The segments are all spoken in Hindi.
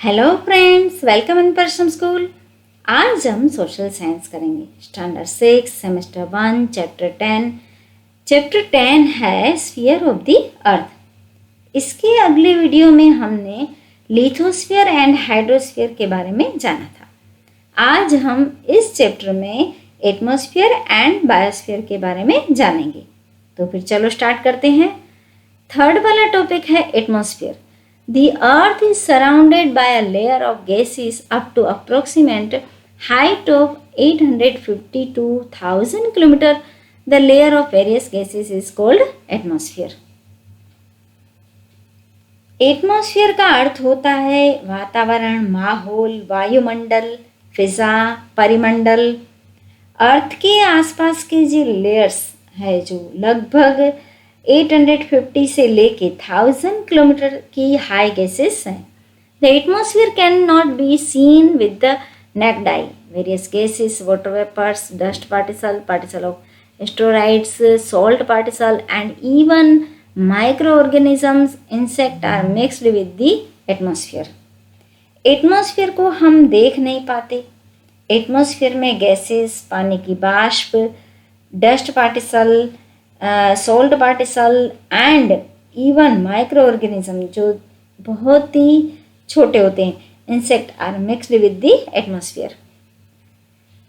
हेलो फ्रेंड्स, वेलकम इन परसम स्कूल। आज हम सोशल साइंस करेंगे। स्टैंडर्ड 6 सेमेस्टर 1 चैप्टर 10 है स्फीयर ऑफ द अर्थ। इसके अगले वीडियो में हमने लिथोस्फीयर एंड हाइड्रोस्फीयर के बारे में जाना था। आज हम इस चैप्टर में एटमॉस्फेयर एंड बायोस्फीयर के बारे में जानेंगे। तो फिर चलो स्टार्ट करते हैं। थर्ड वाला टॉपिक है atmosphere. The earth is surrounded by a layer of gases up to approximate height of 852,000 km. The layer of various gases is called atmosphere. Atmosphere का अर्थ होता है वातावरण, माहौल, वायुमंडल, फिजा, परिमंडल। अर्थ के आसपास के जो लेयर्स है जो लगभग 850 से लेके 1000 किलोमीटर की हाई गैसेस हैं। The atmosphere can not be seen with the naked eye. Various gases, water vapours, dust particle of asteroids, salt particle and even micro organisms, insect are mixed with the atmosphere. Atmosphere को हम देख नहीं पाते। एटमॉस्फेयर में गैसेस, पानी की बाष्प, dust particle, salt particle and even micro organism जो बहुत ही छोटे होते हैं, insect are mixed with the atmosphere.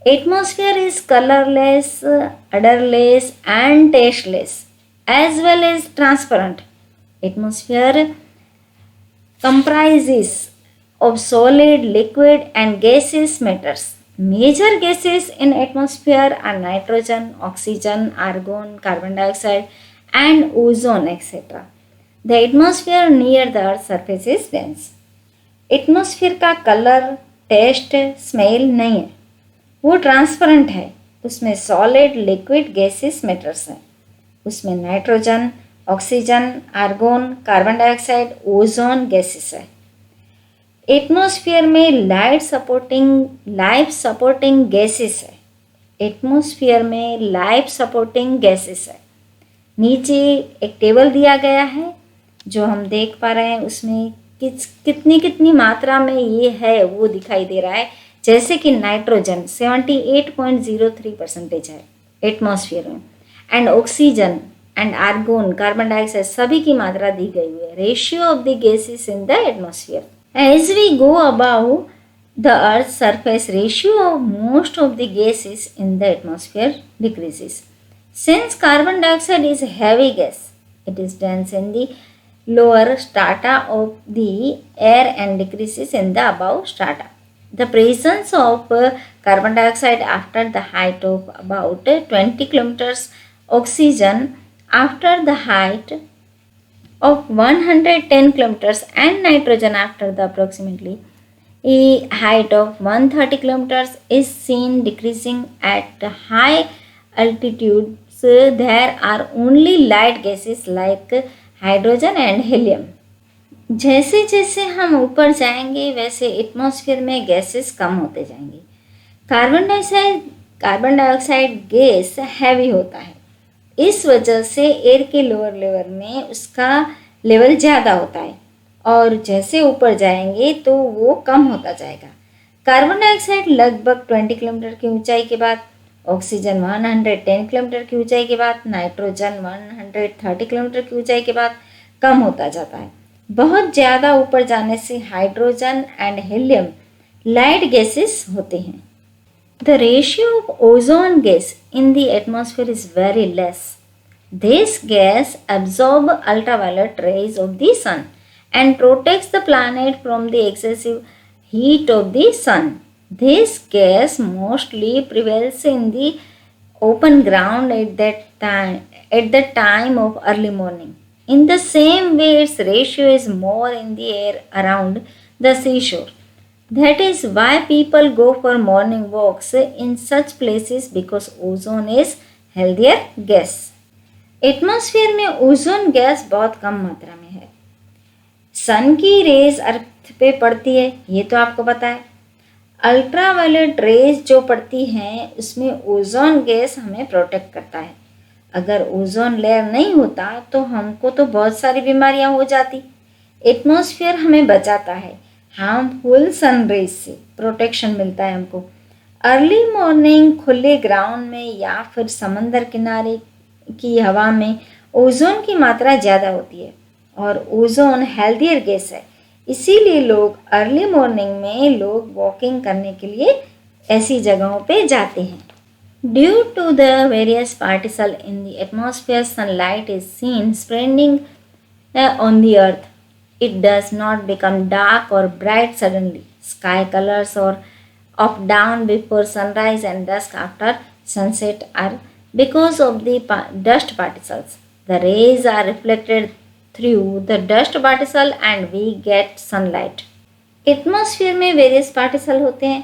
Atmosphere is colourless, odorless and tasteless as well as transparent. Atmosphere comprises of solid, liquid and gaseous matters. Major gases in atmosphere are nitrogen, oxygen, argon, carbon dioxide and ozone etc. The atmosphere near the earth's surface is dense. Atmosphere का कलर, टेस्ट, स्मेल नहीं है, वो ट्रांसपेरेंट है। उसमें सॉलिड, लिक्विड, गैसेस मैटर्स हैं। उसमें nitrogen, oxygen, argon, carbon dioxide, ozone gases है। एटमॉस्फेयर में लाइफ सपोर्टिंग गैसेस है। एटमॉस्फेयर में लाइफ सपोर्टिंग गैसेस है। नीचे एक टेबल दिया गया है जो हम देख पा रहे हैं। उसमें कितनी मात्रा में ये है वो दिखाई दे रहा है। जैसे कि नाइट्रोजन 78.03% है एटमॉस्फेयर में, and oxygen and argon, carbon dioxide सभी की मात्रा दी गई हुई है। Ratio of the gases in the atmosphere. As we go above the Earth's surface, ratio of most of the gases in the atmosphere decreases. Since carbon dioxide is a heavy gas, it is dense in the lower strata of the air and decreases in the above strata. The presence of carbon dioxide after the height of about 20 kilometers, oxygen after the height of 110 kilometers and nitrogen after the approximately a height of 130 kilometers is seen decreasing at high altitudes. There are only light gases like hydrogen and helium. जैसे जैसे हम ऊपर जाएंगे वैसे एटमॉस्फेयर में गैसेस कम होते जाएंगे। कार्बन डाइऑक्साइड गैस हैवी होता है। इस वजह से एयर के लोअर लेवल में उसका लेवल ज़्यादा होता है और जैसे ऊपर जाएंगे तो वो कम होता जाएगा। कार्बन डाइऑक्साइड लगभग 20 किलोमीटर की ऊंचाई के बाद, ऑक्सीजन 110 किलोमीटर की ऊंचाई के बाद, नाइट्रोजन 130 किलोमीटर की ऊंचाई के बाद कम होता जाता है। बहुत ज़्यादा ऊपर जाने से hydrogen and helium light gases होते हैं। The ratio of ozone gas in the atmosphere is very less. This gas absorbs ultraviolet rays of the sun and protects the planet from the excessive heat of the sun. This gas mostly prevails in the open ground at the time of early morning. In the same way, its ratio is more in the air around the seashore. That is why people go for morning walks in such places because ozone is healthier gas. Atmosphere में ओजोन गैस बहुत कम मात्रा में है। सन की रेज अर्थ पे पड़ती है, ये तो आपको पता है। अल्ट्रावायलेट रेज जो पड़ती हैं उसमें ओजोन गैस हमें प्रोटेक्ट करता है। अगर ओजोन लेयर नहीं होता तो हमको तो बहुत सारी बीमारियां हो जाती। एटमॉस्फेयर हमें बचाता है। हार्मफुल सन रेज से प्रोटेक्शन मिलता है हमको। अर्ली मॉर्निंग खुले ग्राउंड में या फिर समंदर किनारे की हवा में ओजोन की मात्रा ज़्यादा होती है और ओजोन हेल्थियर गैस है, इसीलिए लोग अर्ली मॉर्निंग में लोग वॉकिंग करने के लिए ऐसी जगहों पे जाते हैं। Due to the various particle in the atmosphere, sunlight is seen spreading on the earth. It does not become dark or bright suddenly. Sky colors or of dawn before sunrise and dusk after sunset are because of the dust particles. The rays are reflected through the dust particle and we get sunlight. Atmosphere में वेरियस पार्टिकल होते हैं,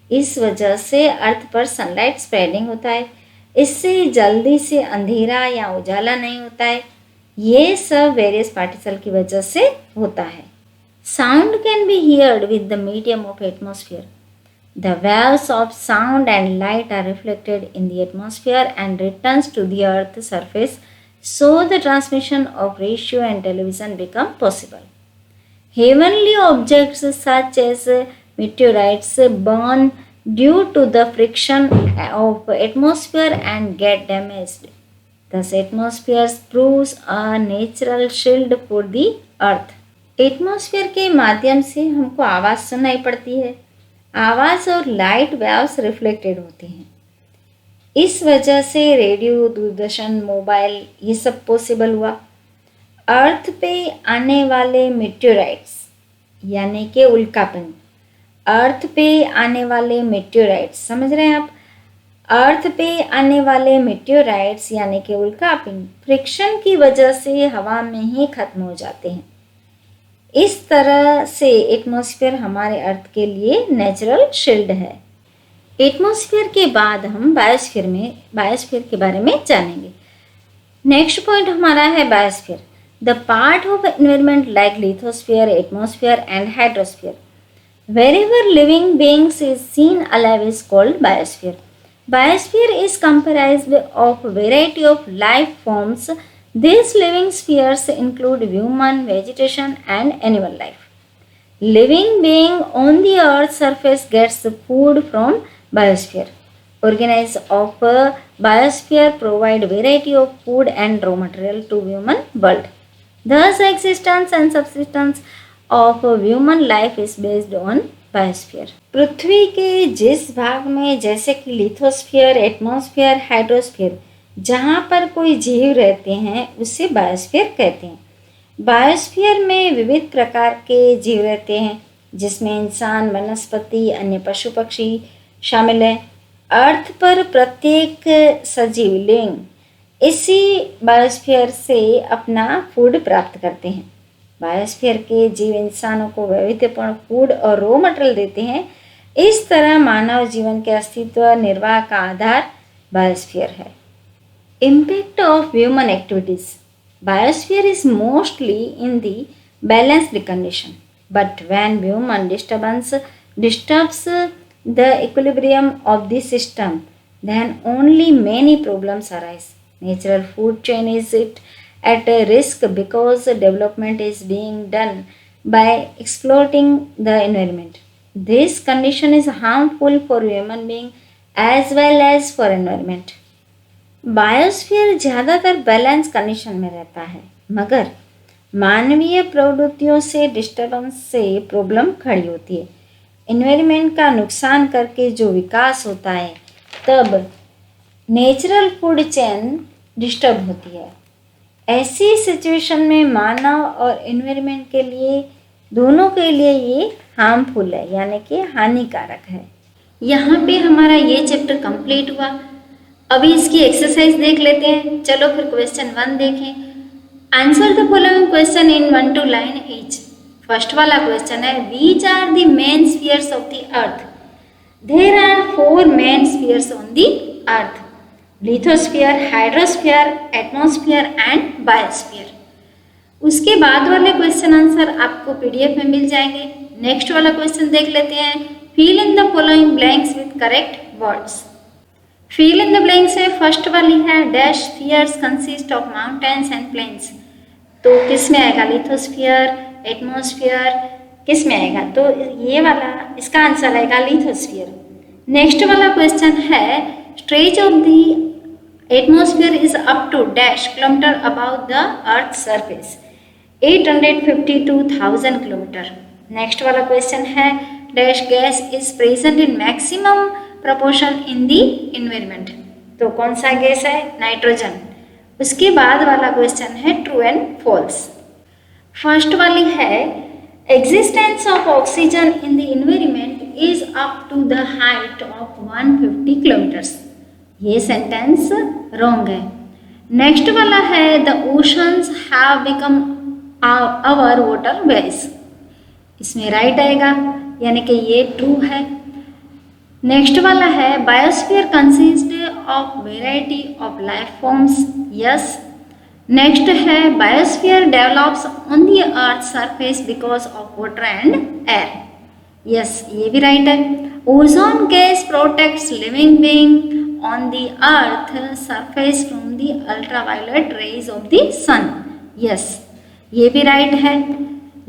इस वजह से अर्थ पर सनलाइट स्प्रेडिंग होता है। इससे जल्दी से अंधेरा या उजाला नहीं होता है। ये सब वेरियस पार्टिकल की वजह से होता है। Sound can be heard with the medium of atmosphere. The waves of sound and light are reflected in the atmosphere and returns to the earth surface, so the transmission of radio and television become possible. Heavenly objects such as meteorites burn due to the friction of atmosphere and get damaged. Thus, atmosphere proves a natural shield for the earth. Atmosphere के माध्यम से हमको आवाज़ सुनाई पड़ती है। आवाज़ और लाइट वेव्स रिफ्लेक्टेड होते हैं। इस वजह से रेडियो, दूरदर्शन, मोबाइल ये सब पॉसिबल हुआ। अर्थ पे आने वाले मेटेओराइट्स यानी कि उल्कापिंड, अर्थ पे आने वाले मेटेओराइट्स, समझ रहे हैं आप? अर्थ पे आने वाले मेटेओराइट्स यानी कि उल्कापिंड फ्रिक्शन की वजह से हवा में ही खत्म हो जाते हैं। इस तरह से एटमॉस्फेयर हमारे अर्थ के लिए नेचुरल शील्ड है। एटमॉस्फेयर के बाद हम बायोस्फीयर के बारे में जानेंगे। नेक्स्ट पॉइंट हमारा है biosphere, the part of environment like lithosphere, atmosphere and hydrosphere. Wherever living beings is seen alive is called biosphere. Biosphere is comprised of variety of life forms. These living spheres include human, vegetation and animal life. Living being on the earth's surface gets food from biosphere. Organisms of biosphere provide variety of food and raw material to human world. Thus existence and subsistence of human life is based on biosphere. पृथ्वी के जिस भाग में जैसे कि लिथोस्फीयर, एटमॉस्फेयर, हाइड्रोस्फीयर जहाँ पर कोई जीव रहते हैं उसे बायोस्फीयर कहते हैं। बायोस्फीयर में विविध प्रकार के जीव रहते हैं जिसमें इंसान, वनस्पति, अन्य पशु पक्षी शामिल हैं। अर्थ पर प्रत्येक सजीव लिंग इसी बायोस्फीयर से अपना फूड प्राप्त करते हैं। बायोस्फीयर के जीव इंसानों को वैविध्यपूर्ण फूड और रॉ मटेरियल देते हैं। इस तरह मानव जीवन के अस्तित्व निर्वाह का आधार बायोस्फीयर है। Impact of human activities, biosphere is mostly in the balanced condition, but when human disturbs the equilibrium of the system, then only many problems arise. Natural food chain is at a risk because development is being done by exploiting the environment. This condition is harmful for human being as well as for environment. Biosphere ज़्यादातर बैलेंस कंडीशन में रहता है, मगर मानवीय प्रवृत्तियों से डिस्टर्बेंस से प्रॉब्लम खड़ी होती है। एनवायरनमेंट का नुकसान करके जो विकास होता है तब नेचुरल फूड चेन डिस्टर्ब होती है। ऐसी सिचुएशन में मानव और एनवायरनमेंट के लिए दोनों के लिए ये हार्मफुल है यानी कि हानिकारक है। यहाँ पे हमारा ये चैप्टर कंप्लीट हुआ। अभी इसकी एक्सरसाइज देख लेते हैं। चलो फिर क्वेश्चन 1 देखें। Answer the following question in 1 to line each। First वाला क्वेश्चन है, which are the main spheres of the earth? There are 4 main spheres on the earth, lithosphere, hydrosphere, atmosphere and biosphere. उसके बाद वाले क्वेश्चन आंसर आपको पीडीएफ में मिल जाएंगे। नेक्स्ट वाला क्वेश्चन देख लेते हैं, fill in the following blanks with correct words. Fill in the blanks में फर्स्ट वाली है, dash spheres consist of mountains and plains. तो किस में आएगा? लिथोस्फीयर, एटमॉस्फेयर, किस में आएगा? तो ये वाला इसका आंसर आएगा लिथोस्फीयर। नेक्स्ट वाला क्वेश्चन है stretch of the atmosphere is up to dash kilometre about the earth surface, 852,000 kilometre. Next वाला क्वेश्चन है dash gas is present in maximum proportion in the environment, तो कौन सा गैस है? नाइट्रोजन। उसके बाद वाला क्वेश्चन है ट्रू एंड फॉल्स। फर्स्ट वाली है existence of oxygen in the environment is up to the height of 150 kilometres, ये सेंटेंस रॉन्ग है। नेक्स्ट वाला है the oceans have become our water base, इसमें राइट आएगा, यानी कि ये ट्रू है। नेक्स्ट वाला है biosphere consist of variety of life forms, yes. Next है biosphere develops on the earth surface because of water and air, yes, ये भी राइट है। Ozone gas protects living being on the earth surface from the ultraviolet rays of the sun, yes, ये भी राइट है।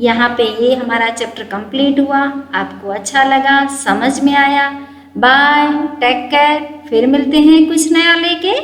यहाँ पे ये हमारा चैप्टर कंप्लीट हुआ। आपको अच्छा लगा, समझ में आया? बाय, टेक केयर, फिर मिलते हैं कुछ नया लेके।